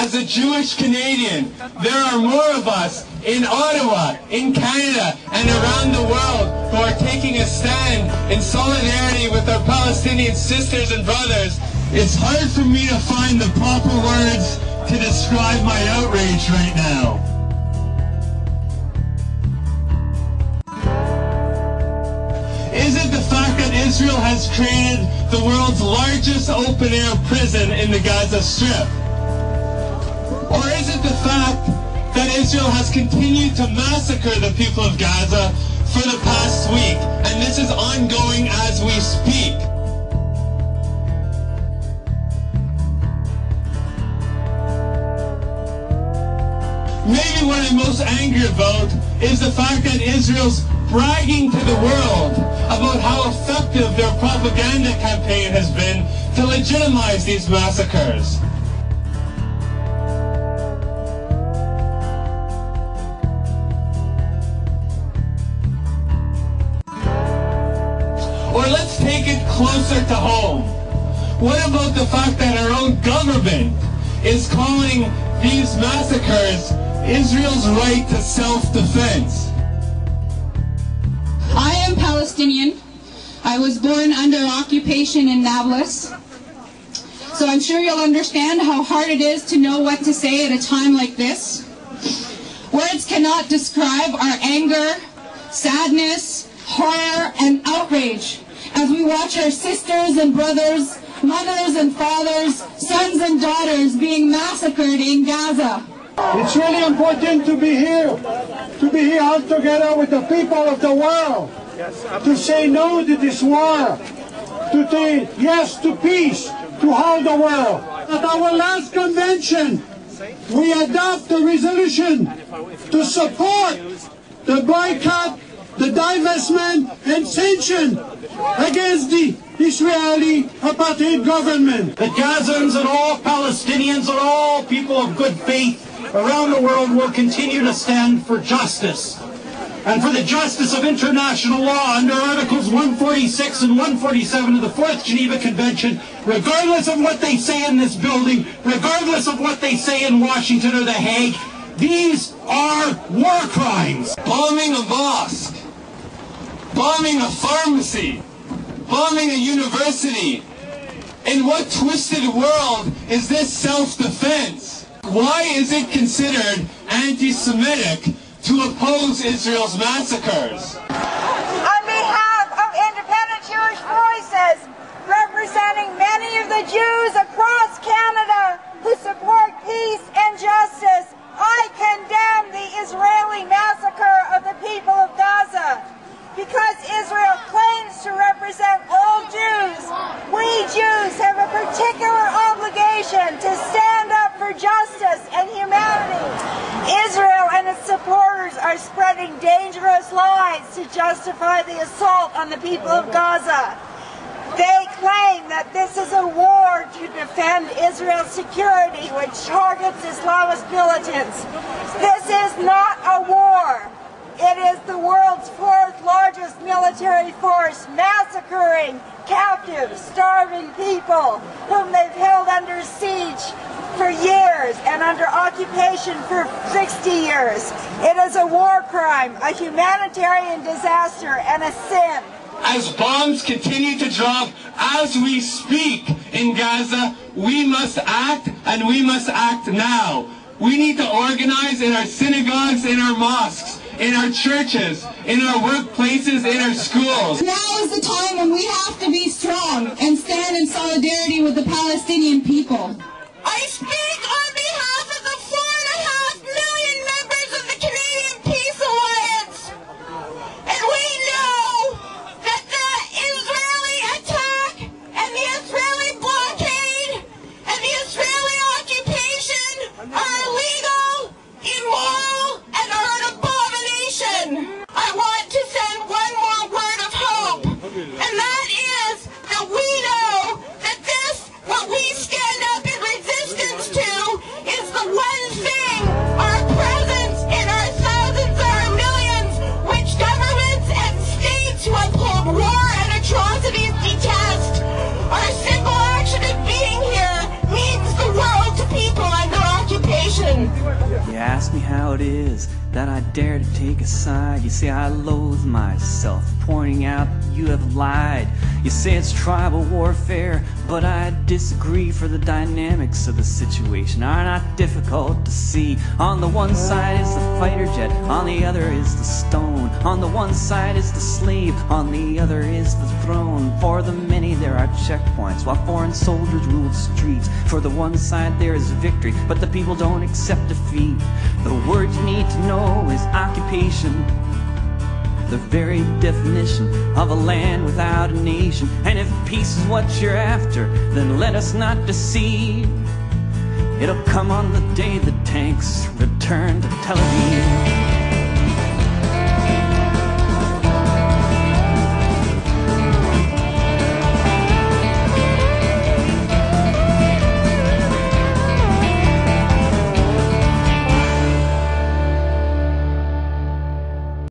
as a Jewish Canadian, there are more of us in Ottawa, in Canada, and around the world who are taking a stand in solidarity with our Palestinian sisters and brothers. It's hard for me to find the proper words to describe my outrage right now. Is it the fact that Israel has created the world's largest open-air prison in the Gaza Strip? Or is it the fact that Israel has continued to massacre the people of Gaza for the past week, and this is ongoing as we speak? Maybe what I'm most angry about is the fact that Israel's bragging to the world about how effective their propaganda campaign has been to legitimize these massacres. Or let's take it closer to home. What about the fact that our own government is calling these massacres Israel's right to self-defense? I am Palestinian. I was born under occupation in Nablus. So I'm sure you'll understand how hard it is to know what to say at a time like this. Words cannot describe our anger, sadness, horror, and outrage as we watch our sisters and brothers, mothers and fathers, sons and daughters being massacred in Gaza. It's really important to be here all together with the people of the world, to say no to this war, to say yes to peace, to all the world. At our last convention, we adopt a resolution to support the boycott, the divestment, and sanction against the Israeli apartheid government. The Gazans and all Palestinians and all people of good faith around the world will continue to stand for justice and for the justice of international law under Articles 146 and 147 of the 4th Geneva Convention, regardless of what they say in this building, regardless of what they say in Washington or The Hague. These are war crimes. Bombing a mosque, bombing a pharmacy, bombing a university. In what twisted world is this self-defense? Why is it considered anti-Semitic to oppose Israel's massacres? On behalf of Independent Jewish Voices, representing many of the Jews across Canada who support peace and justice, I condemn the Israeli massacre of the people of Gaza. Because Israel claims to represent all Jews, we Jews have a particular obligation to stand up for justice and humanity. Israel and its supporters are spreading dangerous lies to justify the assault on the people of Gaza. They claim that this is a war to defend Israel's security, which targets Islamist militants. This is not a war. It is the world's 4th largest military force massacring captive, starving people whom they've held under siege for years and under occupation for 60 years. It is a war crime, a humanitarian disaster, and a sin. As bombs continue to drop as we speak in Gaza, we must act, and we must act now. We need to organize in our synagogues, in our mosques, in our churches, in our workplaces, in our schools. Now is the time when we have to be strong and stand in solidarity with the Palestinian people. I speak on behalf of the 4.5 million members of the Canadian Peace Alliance. And we know that the Israeli attack and the Israeli blockade and the Israeli occupation are illegal, immoral, and are an abomination. I want to send one more word of hope, and that is that we know that this, what we stand up and me how it is that I dare to take a side. You say I loathe myself, pointing out that you have lied. You say it's tribal warfare, but I disagree, for the dynamics of the situation are not difficult to see. On the one side is the fighter jet, on the other is the stone. On the one side is the slave, on the other is the throne. For the many there are checkpoints, while foreign soldiers rule the streets. For the one side there is victory, but the people don't accept defeat. The word you need to know is occupation, the very definition of a land without a nation. And if peace is what you're after, then let us not deceive. It'll come on the day the tanks return to Tel Aviv.